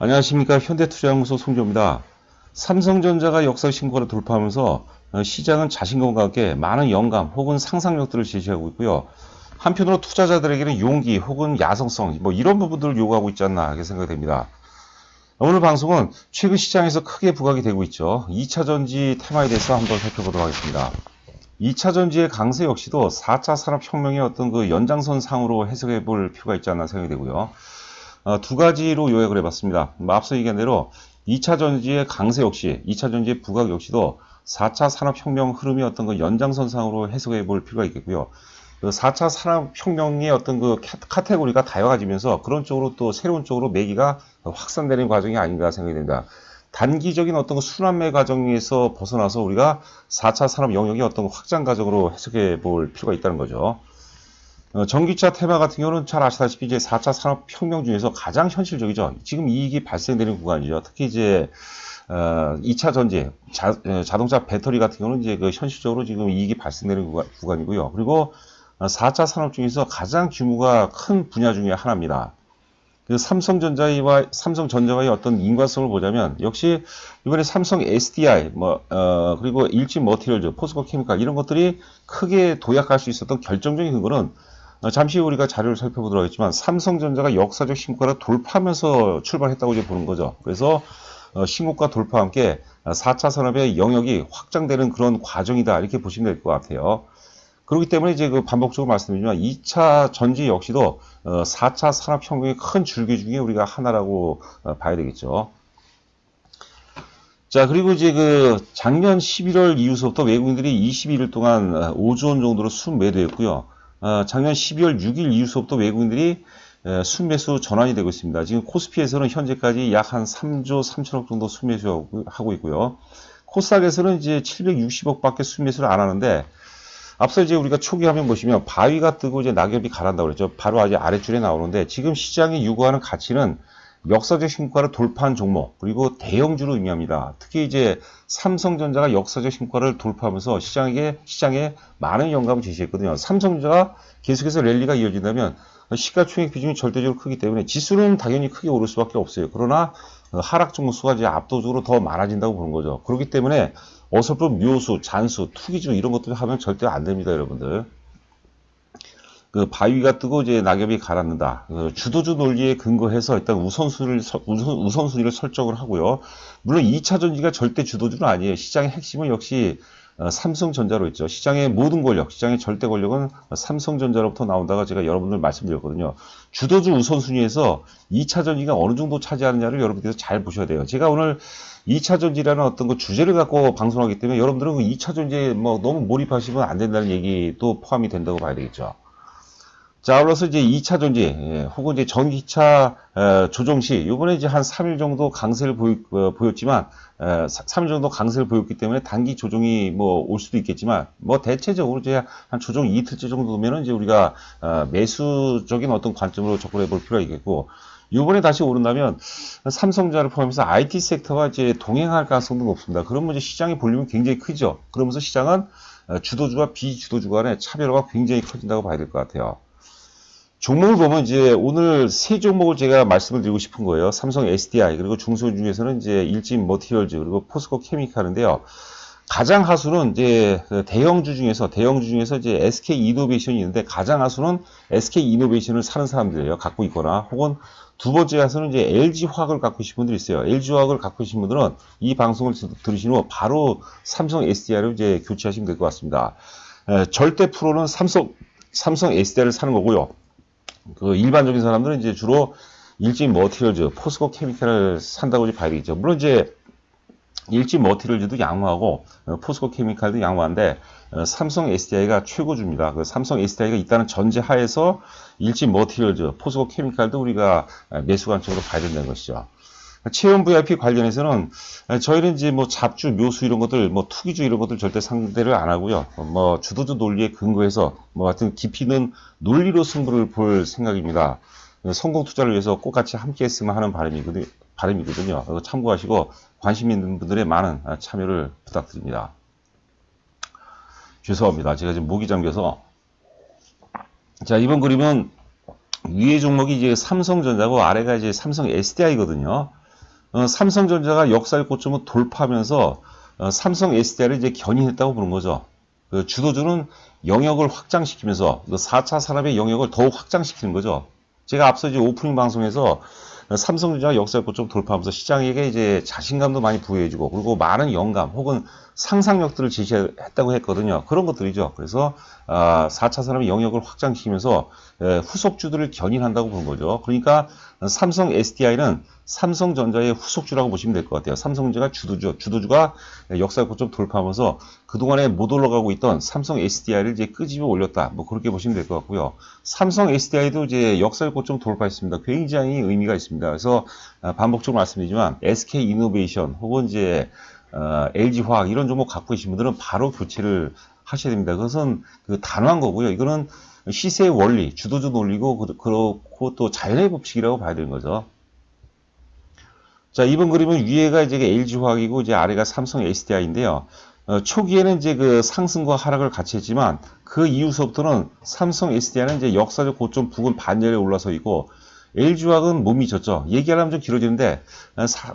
안녕하십니까. 현대투자연구소 송조입니다. 삼성전자가 역사 신고를 돌파하면서 시장은 자신감과 함께 많은 영감 혹은 상상력들을 제시하고 있고요. 한편으로 투자자들에게는 용기 혹은 야성성 이런 부분들을 요구하고 있지 않나 하게 생각이 됩니다. 오늘 방송은 최근 시장에서 크게 부각이 되고 있죠. 2차 전지 테마에 대해서 한번 살펴보도록 하겠습니다. 2차 전지의 강세 역시도 4차 산업혁명의 어떤 그 연장선 상으로 해석해 볼 필요가 있지 않나 생각이 되고요. 두 가지로 요약을 해봤습니다. 앞서 얘기한 대로 2차 전지의 강세 역시, 2차 전지의 부각 역시도 4차 산업혁명 흐름이 어떤 그 연장선상으로 해석해 볼 필요가 있겠고요. 그 4차 산업혁명의 어떤 그 카테고리가 다양해지면서 그런 쪽으로 또 새로운 쪽으로 매기가 확산되는 과정이 아닌가 생각이 됩니다. 단기적인 어떤 그 순환매 과정에서 벗어나서 우리가 4차 산업 영역의 어떤 확장 과정으로 해석해 볼 필요가 있다는 거죠. 전기차 테마 같은 경우는 잘 아시다시피 이제 4차 산업혁명 중에서 가장 현실적이죠. 지금 이익이 발생되는 구간이죠. 특히 이제 2차 전지, 자동차 배터리 같은 경우는 이제 그 현실적으로 지금 이익이 발생되는 구간이고요. 그리고 4차 산업 중에서 가장 규모가 큰 분야 중에 하나입니다. 그 삼성전자와의 어떤 인과성을 보자면 역시 이번에 삼성 SDI 그리고 일지 머티리얼즈, 포스코 케미칼 이런 것들이 크게 도약할 수 있었던 결정적인 근거는 잠시 후 우리가 자료를 살펴보도록 하겠지만 삼성전자가 역사적 신고가를 돌파하면서 출발했다고 이제 보는 거죠. 그래서 신고가 돌파와 함께 4차 산업의 영역이 확장되는 그런 과정이다 이렇게 보시면 될 것 같아요. 그렇기 때문에 이제 그 반복적으로 말씀드리지만 2차 전지 역시도 4차 산업혁명의 큰 줄기 중에 우리가 하나라고 봐야 되겠죠. 자, 그리고 이제 그 작년 11월 이후서부터 외국인들이 22일 동안 5조 원 정도로 순매도했고요. 작년 12월 6일 이후서부터 외국인들이 순매수 전환이 되고 있습니다. 지금 코스피에서는 현재까지 약 한 3조 3천억 정도 순매수하고 있고요. 코스닥에서는 이제 760억 밖에 순매수를 안 하는데 앞서 이제 우리가 초기 화면 보시면 바위가 뜨고 이제 낙엽이 가란다고 그랬죠. 바로 아직 아래줄에 나오는데 지금 시장이 요구하는 가치는 역사적 신고가를 돌파한 종목 그리고 대형주로 의미합니다. 특히 이제 삼성전자가 역사적 신고가를 돌파하면서 시장에 많은 영감을 제시했거든요. 삼성전자가 계속해서 랠리가 이어진다면 시가총액 비중이 절대적으로 크기 때문에 지수는 당연히 크게 오를 수밖에 없어요. 그러나 하락 종목 수가 이제 압도적으로 더 많아진다고 보는 거죠. 그렇기 때문에 어설픈 묘수, 잔수, 투기주 이런 것들 하면 절대 안 됩니다, 여러분들. 그 바위가 뜨고 이제 낙엽이 가라앉는다. 주도주 논리에 근거해서 일단 우선순위를 설정을 하고요. 물론 2차 전지가 절대 주도주는 아니에요. 시장의 핵심은 역시 삼성전자로 있죠. 시장의 모든 권력, 시장의 절대 권력은 삼성전자로부터 나온다가 제가 여러분들 말씀드렸거든요. 주도주 우선순위에서 2차 전지가 어느 정도 차지하느냐를 여러분께서 잘 보셔야 돼요. 제가 오늘 2차 전지라는 어떤 그 주제를 갖고 방송하기 때문에 여러분들은 그 2차 전지에 너무 몰입하시면 안 된다는 얘기도 포함이 된다고 봐야 되겠죠. 자, 아울러서 이제 2차 전지, 혹은 이제 전기차 조정시, 요번에 이제 한 3일 정도 강세를 보였지만, 3일 정도 강세를 보였기 때문에 단기 조정이 올 수도 있겠지만, 대체적으로 이제 한 조정 이틀째 정도면은 이제 우리가, 매수적인 어떤 관점으로 접근해 볼 필요가 있겠고, 요번에 다시 오른다면, 삼성전자를 포함해서 IT 섹터가 이제 동행할 가능성도 높습니다. 그러면 이제 시장의 볼륨이 굉장히 크죠. 그러면서 시장은 주도주와 비주도주 간의 차별화가 굉장히 커진다고 봐야 될 것 같아요. 종목을 보면 이제 오늘 세 종목을 제가 말씀을 드리고 싶은 거예요. 삼성 SDI 그리고 중소 중에서는 이제 일지 머티리얼즈 그리고 포스코 케미칼인데요. 가장 하수는 이제 대형주 중에서 이제 SK 이노베이션이 있는데 가장 하수는 SK 이노베이션을 사는 사람들이에요. 갖고 있거나 혹은 두 번째 하수는 이제 LG 화학을 갖고 계신 분들이 있어요. LG 화학을 갖고 계신 분들은 이 방송을 들으신 후 바로 삼성 SDI를 이제 교체하시면 될 것 같습니다. 절대 프로는 삼성 SDI를 사는 거고요. 그 일반적인 사람들은 이제 주로 일지 머티리얼즈, 포스코 케미칼을 산다고 이제 봐야 되겠죠. 물론 이제 일지 머티리얼즈도 양호하고 포스코 케미칼도 양호한데 삼성 SDI가 최고주입니다. 그 삼성 SDI가 있다는 전제 하에서 일지 머티리얼즈, 포스코 케미칼도 우리가 매수 관점으로 봐야 된다는 것이죠. 체험 VIP 관련해서는 저희는 이제 잡주, 묘수 이런 것들, 투기주 이런 것들 절대 상대를 안 하고요. 주도주 논리에 근거해서 하여튼 깊이 있는 논리로 승부를 볼 생각입니다. 성공 투자를 위해서 꼭 같이 함께 했으면 하는 바람이거든요. 참고하시고 관심 있는 분들의 많은 참여를 부탁드립니다. 죄송합니다. 제가 지금 목이 잠겨서. 자, 이번 그림은 위에 종목이 이제 삼성전자고 아래가 이제 삼성 SDI거든요. 삼성전자가 역사의 고점을 돌파하면서 삼성 SDI를 이제 견인했다고 보는 거죠. 그 주도주는 영역을 확장시키면서 그 4차 산업의 영역을 더욱 확장시키는 거죠. 제가 앞서 이제 오프닝 방송에서 삼성전자가 역사의 고점 돌파하면서 시장에게 이제 자신감도 많이 부여해주고 그리고 많은 영감 혹은 상상력들을 제시했다고 했거든요. 그런 것들이죠. 그래서 4차 산업의 영역을 확장시키면서 후속주들을 견인한다고 보는 거죠. 그러니까 삼성 SDI는 삼성전자의 후속주라고 보시면 될 것 같아요. 삼성전자가 주도주가 역사의 고점 돌파하면서 그동안에 못 올라가고 있던 삼성 SDI를 이제 끄집어 올렸다. 뭐 그렇게 보시면 될 것 같고요. 삼성 SDI도 이제 역사의 고점 돌파했습니다. 굉장히 의미가 있습니다. 그래서 반복적으로 말씀드리지만 SK 이노베이션 혹은 이제 LG화학 이런 종목 갖고 계신 분들은 바로 교체를 하셔야 됩니다. 그것은 그 단호한 거고요. 이거는 시세의 원리, 주도주 논리고 그렇고 또 자연의 법칙이라고 봐야 되는 거죠. 자, 이번 그림은 위에가 이제 LG화학이고 이제 아래가 삼성 SDI인데요. 초기에는 이제 그 상승과 하락을 같이 했지만 그 이후서부터는 삼성 SDI는 이제 역사적 고점 부근 반열에 올라서 있고 LG화학은 못 미쳤죠. 얘기하려면 좀 길어지는데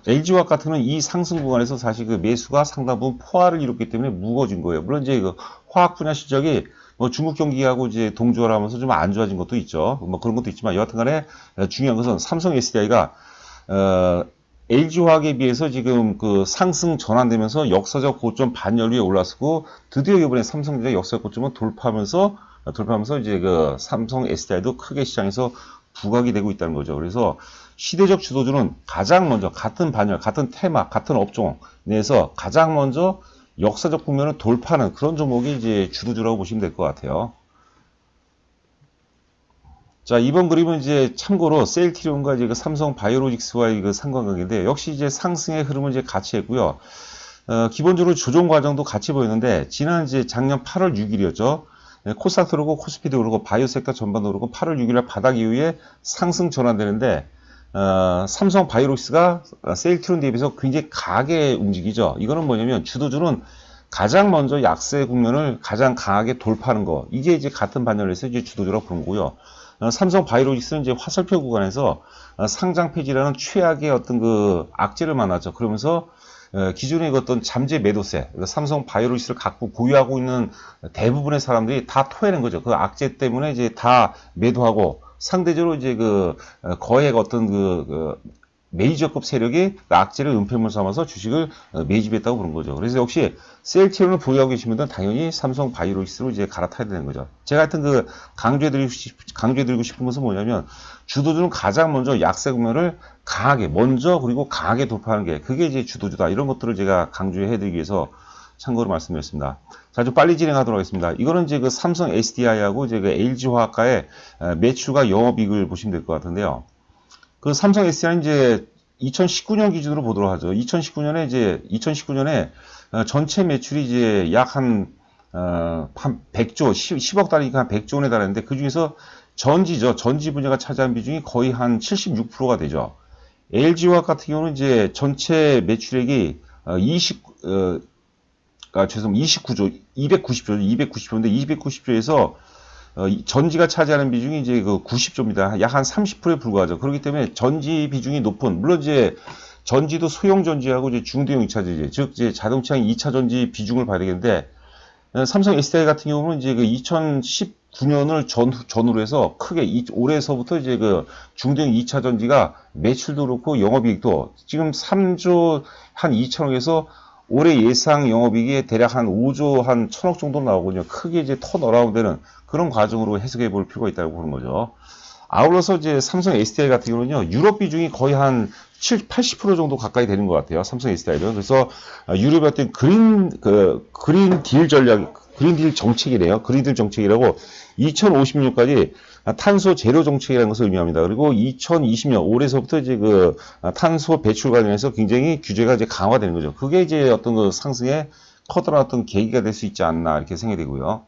LG화학 같은 경우는 이 상승 구간에서 사실 그 매수가 상당 부분 포화를 이뤘기 때문에 무거워진 거예요. 물론 이제 그 화학 분야 실적이 뭐 중국 경기하고 이제 동조를 하면서 좀 안 좋아진 것도 있죠. 뭐 그런 것도 있지만 여하튼간에 중요한 것은 삼성 SDI가 LG화학에 비해서 지금 그 상승 전환되면서 역사적 고점 반열 위에 올랐고 드디어 이번에 삼성전자 역사적 고점을 돌파하면서 이제 그 삼성 SDI도 크게 시장에서 부각이 되고 있다는 거죠. 그래서 시대적 주도주는 가장 먼저 같은 반열, 같은 테마, 같은 업종 내에서 가장 먼저 역사적 국면을 돌파하는 그런 종목이 이제 주도주라고 보시면 될 것 같아요. 자, 이번 그림은 이제 참고로 셀트리온과 이제 그 삼성 바이오로직스와의 그 상관관계인데 역시 이제 상승의 흐름을 이제 같이 했고요. 기본적으로 조정 과정도 같이 보였는데 지난 이제 작년 8월 6일이었죠. 코스닥도 오르고 코스피도 오르고 바이오 섹터 전반도 오르고 8월 6일 바닥 이후에 상승 전환되는데 삼성 바이오로직스가 셀트리온 대비해서 굉장히 강하게 움직이죠. 이거는 뭐냐면 주도주는 가장 먼저 약세 국면을 가장 강하게 돌파하는 거. 이게 이제 같은 반열에서 이제 주도주라고 부른 거고요. 삼성 바이오로직스는 이제 화살표 구간에서 상장 폐지라는 최악의 어떤 그 악재를 만났죠. 그러면서 기존의 어떤 잠재 매도세, 삼성 바이오로직스를 갖고 보유하고 있는 대부분의 사람들이 다 토해낸 거죠. 그 악재 때문에 이제 다 매도하고 상대적으로 이제 그 거액 어떤 그 메이저급 세력이 악재를 은폐물 삼아서 주식을 매집했다고 그런 거죠. 그래서 역시 셀트리온을 보유하고 계신 분들은 당연히 삼성 바이오로직스로 이제 갈아타야 되는 거죠. 제가 하여튼 그 강조해드리고 싶은 것은 뭐냐면 주도주는 가장 먼저 약세 국면을 강하게 먼저 그리고 강하게 돌파하는 게 그게 이제 주도주다. 이런 것들을 제가 강조해드리기 위해서 참고로 말씀드렸습니다. 자, 좀 빨리 진행하도록 하겠습니다. 이거는 이제 그 삼성 SDI하고 이제 그 LG화학과의 매출과 영업이익을 보시면 될 것 같은데요. 그 삼성 SDI는 이제 2019년 기준으로 보도록 하죠. 2019년에 전체 매출이 이제 약 한 100조, 10억 달러니까 한 100조 원에 달했는데 그 중에서 전지 분야가 차지한 비중이 거의 한 76%가 되죠. LG화학 같은 경우는 이제 전체 매출액이 29조, 290조인데 290조에서 전지가 차지하는 비중이 이제 그 90조입니다. 약 한 30%에 불과하죠. 그렇기 때문에 전지 비중이 높은, 물론 이제 전지도 소형 전지하고 이제 중대형 2차 전지, 즉 이제 자동차용 2차 전지 비중을 봐야 되겠는데, 삼성 SDI 같은 경우는 이제 그 2019년을 전후로 해서 크게 올해서부터 이제 그 중대형 2차 전지가 매출도 그렇고 영업이익도 지금 3조 한 2천억에서 올해 예상 영업이익이 대략 한 5조 한 1천억 정도 나오거든요. 크게 이제 턴어라운드되는 그런 과정으로 해석해 볼 필요가 있다고 보는 거죠. 아울러서 이제 삼성 SDI 같은 경우는요, 유럽 비중이 거의 한 80% 정도 가까이 되는 것 같아요. 삼성 SDI는. 그래서 유럽의 어떤 그린 딜 정책이래요. 그린 딜 정책이라고 2050년까지 탄소 제로 정책이라는 것을 의미합니다. 그리고 2020년 올해서부터 이제 그 탄소 배출 관련해서 굉장히 규제가 이제 강화되는 거죠. 그게 이제 어떤 그 상승에 커다란 어떤 계기가 될 수 있지 않나 이렇게 생각이 되고요.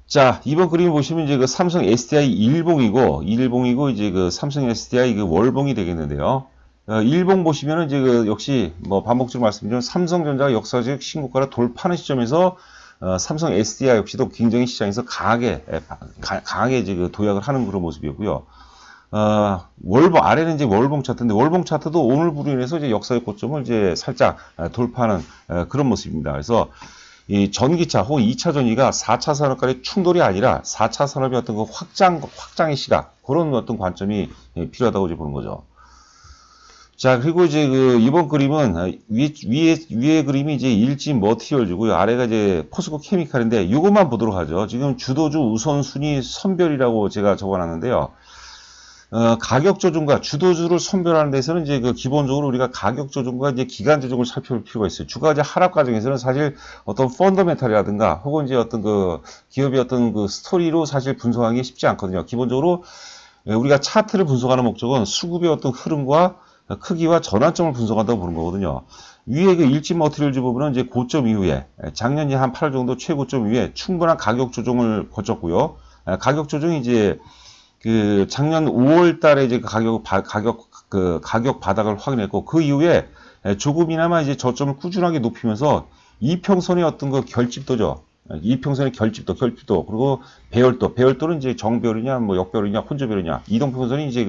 자, 이번 그림 보시면 이제 그 삼성 SDI 일봉이고 이제 그 삼성 SDI 그 월봉이 되겠는데요. 일봉 보시면은 이제 그 역시 뭐 반복적으로 말씀드리면 삼성전자가 역사적 신고가를 돌파하는 시점에서 삼성 SDI 역시도 굉장히 시장에서 강하게 이제 그 도약을 하는 그런 모습이었고요. 아래는 이제 월봉 차트인데, 월봉 차트도 오늘 부로 인해서 이제 역사의 고점을 이제 살짝 돌파하는 그런 모습입니다. 그래서 이 전기차 혹은 2차 전기가 4차 산업과의 충돌이 아니라 4차 산업의 어떤 그 확장의 시각, 그런 어떤 관점이 필요하다고 이제 보는 거죠. 자, 그리고 이제 이번 그림은 위에 그림이 이제 일지 머티리얼즈고요. 아래가 이제 포스코 케미칼인데, 이것만 보도록 하죠. 지금 주도주 우선순위 선별이라고 제가 적어놨는데요. 가격 조정과 주도주를 선별하는 데서는 이제 기본적으로 우리가 가격 조정과 이제 기간 조정을 살펴볼 필요가 있어요. 주가 이제 하락 과정에서는 사실 어떤 펀더멘탈이라든가 혹은 이제 어떤 기업의 어떤 스토리로 사실 분석하기 쉽지 않거든요. 기본적으로 우리가 차트를 분석하는 목적은 수급의 어떤 흐름과 크기와 전환점을 분석한다고 보는 거거든요. 위에 일지 머티리얼즈 부분은 이제 고점 이후에 작년 한 8월 정도 최고점 이후에 충분한 가격 조정을 거쳤고요. 가격 조정이 이제 작년 5월 달에 이제 가격 바닥을 확인했고, 그 이후에 조금이나마 이제 저점을 꾸준하게 높이면서 이평선의 어떤 결집도죠. 이평선의 결집도, 그리고 배열도는 이제 정배열이냐, 뭐 역배열이냐, 혼조배열이냐, 이동평선이 이제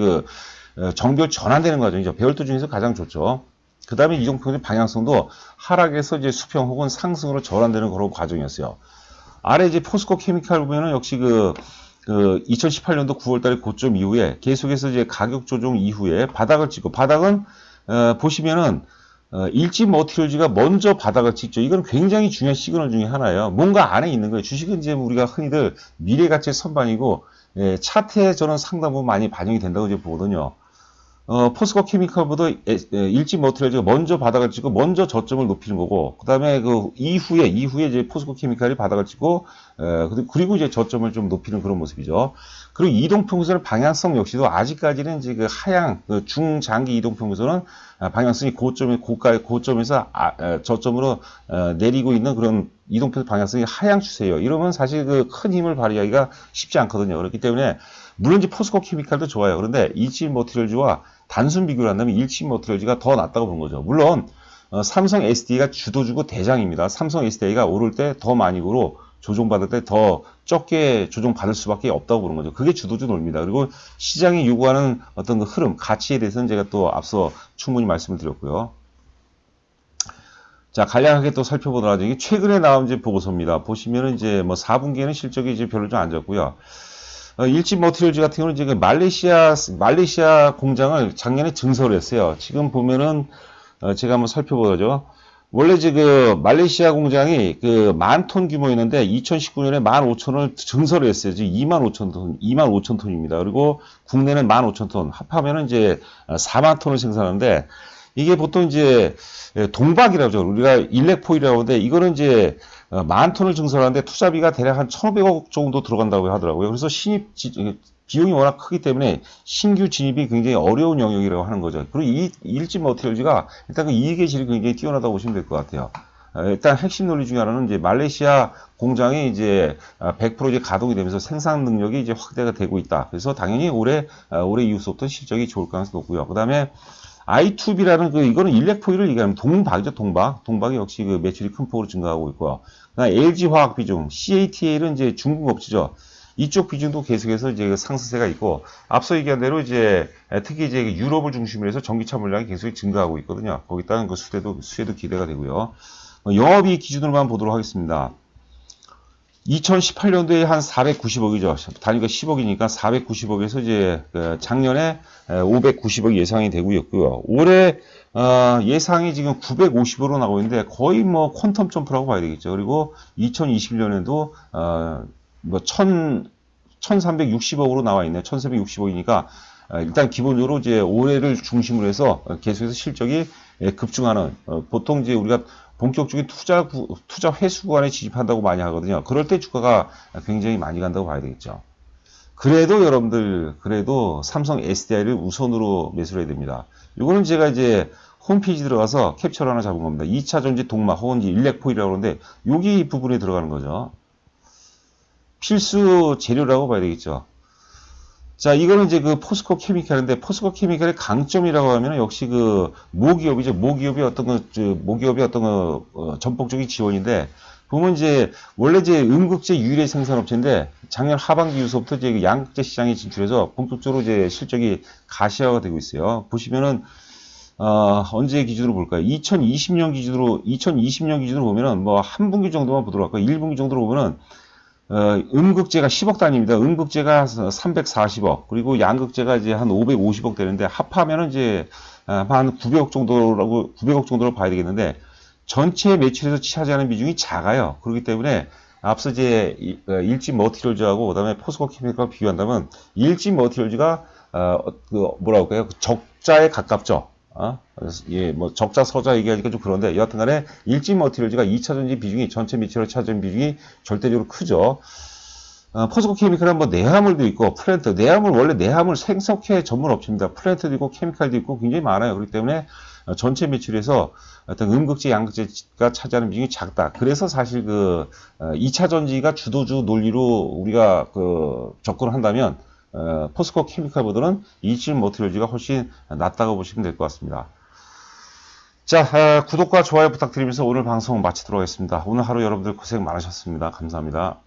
정배열 전환되는 과정이죠. 배열도 중에서 가장 좋죠. 그 다음에 이동평선 방향성도 하락에서 이제 수평 혹은 상승으로 전환되는 그런 과정이었어요. 아래 이제 포스코 케미칼 보면은 역시 2018년도 9월 달에 고점 이후에 계속해서 이제 가격 조정 이후에 바닥을 찍고, 바닥은 보시면은 일지 머티리얼즈가 먼저 바닥을 찍죠. 이건 굉장히 중요한 시그널 중에 하나예요. 뭔가 안에 있는 거예요. 주식은 이제 우리가 흔히들 미래 가치의 선반이고, 차트에 저는 상당 부분 많이 반영이 된다고 이제 보거든요. 포스코 케미칼보다 일지 머티리얼즈가 먼저 바닥을 찍고 먼저 저점을 높이는 거고, 그 다음에 이후에 이제 포스코 케미칼이 바닥을 찍고, 그리고 이제 저점을 좀 높이는 그런 모습이죠. 그리고 이동평선의 방향성 역시도 아직까지는 이제 하향, 중장기 이동평선은 방향성이 고점에서 저점으로 내리고 있는 그런 이동평선 방향성이 하향 추세예요. 이러면 사실 큰 힘을 발휘하기가 쉽지 않거든요. 그렇기 때문에 물론 이제 포스코 케미칼도 좋아요. 그런데 일지 머티리얼즈와 단순 비교를 한다면 일지 머티리얼즈가 더 낫다고 본 거죠. 물론 삼성 SDI가 주도주고 대장입니다. 삼성 SDI가 오를 때 더 많이 오르고 조정받을 때 더 적게 조정받을 수밖에 없다고 보는 거죠. 그게 주도주 논리입니다. 그리고 시장이 요구하는 어떤 흐름, 가치에 대해서는 제가 또 앞서 충분히 말씀을 드렸고요. 자, 간략하게 또 살펴보도록 하죠. 이게 최근에 나온 이제 보고서입니다. 보시면은 이제 4분기에는 실적이 이제 별로 좀 안 좋고요. 일지 머티리얼즈 같은 경우는 지금 말레이시아 공장을 작년에 증설을 했어요. 지금 보면은 제가 한번 살펴보죠. 원래 이제 말레이시아 공장이 10,000톤 규모였는데 2019년에 15,000을 증설을 했어요. 지금 25,000톤입니다. 그리고 국내는 15,000톤, 합하면은 이제 40,000톤을 생산하는데, 이게 보통 이제 동박이라고 하죠. 우리가 일렉포일이라고 하는데, 이거는 이제 10,000톤을 증설하는데 투자비가 대략 한 1,500억 정도 들어간다고 하더라고요. 그래서 비용이 워낙 크기 때문에 신규 진입이 굉장히 어려운 영역이라고 하는 거죠. 그리고 이 일지 머티리얼즈가 일단 이익의 질이 굉장히 뛰어나다고 보시면 될 것 같아요. 일단 핵심 논리 중에 하나는 이제 말레이시아 공장이 이제 100% 이제 가동이 되면서 생산 능력이 이제 확대가 되고 있다. 그래서 당연히 올해 이후부터 실적이 좋을 가능성이 높고요. 그 다음에 I2B라는 이거는 일렉포일을 얘기하면 동박이죠, 동박. 동박이 역시 매출이 큰 폭으로 증가하고 있고요. 그다음에 LG화학 비중, CATL은 이제 중국 업체죠. 이쪽 비중도 계속해서 이제 상승세가 있고, 앞서 얘기한 대로 이제 특히 이제 유럽을 중심으로 해서 전기차 물량이 계속 증가하고 있거든요. 거기다가 수혜도 기대가 되고요. 영업이익 기준으로만 보도록 하겠습니다. 2018년도에 한 490억이죠. 단위가 10억이니까 490억에서 이제 작년에 590억 예상이 되고 있고요. 올해 예상이 지금 950으로 나오고 있는데 거의 퀀텀 점프라고 봐야 되겠죠. 그리고 2021년에도 1360억으로 나와 있네요. 1360억이니까 일단 기본적으로 이제 올해를 중심으로 해서 계속해서 실적이 급증하는, 보통 이제 우리가 본격적인 투자 회수 구간에 진입한다고 많이 하거든요. 그럴 때 주가가 굉장히 많이 간다고 봐야 되겠죠. 그래도 여러분들, 삼성 SDI를 우선으로 매수를 해야 됩니다. 이거는 제가 이제 홈페이지 들어가서 캡처를 하나 잡은 겁니다. 2차 전지 동막 혹은 일렉포일이라고 하는데 여기 부분에 들어가는 거죠. 필수 재료라고 봐야 되겠죠. 자, 이거는 이제 포스코 케미칼인데, 포스코 케미칼의 강점이라고 하면 역시 모기업이죠. 모기업의 어떤 전폭적인 지원인데, 보면 이제 원래 이제 음극재 유일의 생산업체인데 작년 하반기 이후부터 이제 그 양극재 시장에 진출해서 본격적으로 이제 실적이 가시화가 되고 있어요. 보시면은 언제 기준으로 볼까요? 2020년 기준으로 보면은 뭐 한 분기 정도만 보도록 할까요? 1분기 정도로 보면은 음극재가 10억 단위입니다. 음극재가 340억, 그리고 양극재가 이제 한 550억 되는데 합하면은 이제 한 900억 정도로 봐야 되겠는데 전체 매출에서 차지하는 비중이 작아요. 그렇기 때문에 앞서 이제 일진 머티리얼즈하고 그다음에 포스코 케미칼 비교한다면 일진 머티리얼즈가 뭐라고 할까요? 적자에 가깝죠. 예, 뭐 적자 서자 얘기하니까 좀 그런데 여하튼간에 일진 머티리얼즈가 2차전지 비중이 전체 매출에 차지하는 비중이 절대적으로 크죠. 포스코 케미칼은 뭐 내화물도 있고 플랜트, 원래 내화물 생석회 전문 업체입니다. 플랜트도 있고 케미칼도 있고 굉장히 많아요. 그렇기 때문에 전체 매출에서 어떤 음극재, 양극재가 차지하는 비중이 작다. 그래서 사실 2차 전지가 주도주 논리로 우리가 접근을 한다면 포스코 케미칼보다는 일진 머티리얼즈가 훨씬 낫다고 보시면 될 것 같습니다. 자, 구독과 좋아요 부탁드리면서 오늘 방송 마치도록 하겠습니다. 오늘 하루 여러분들 고생 많으셨습니다. 감사합니다.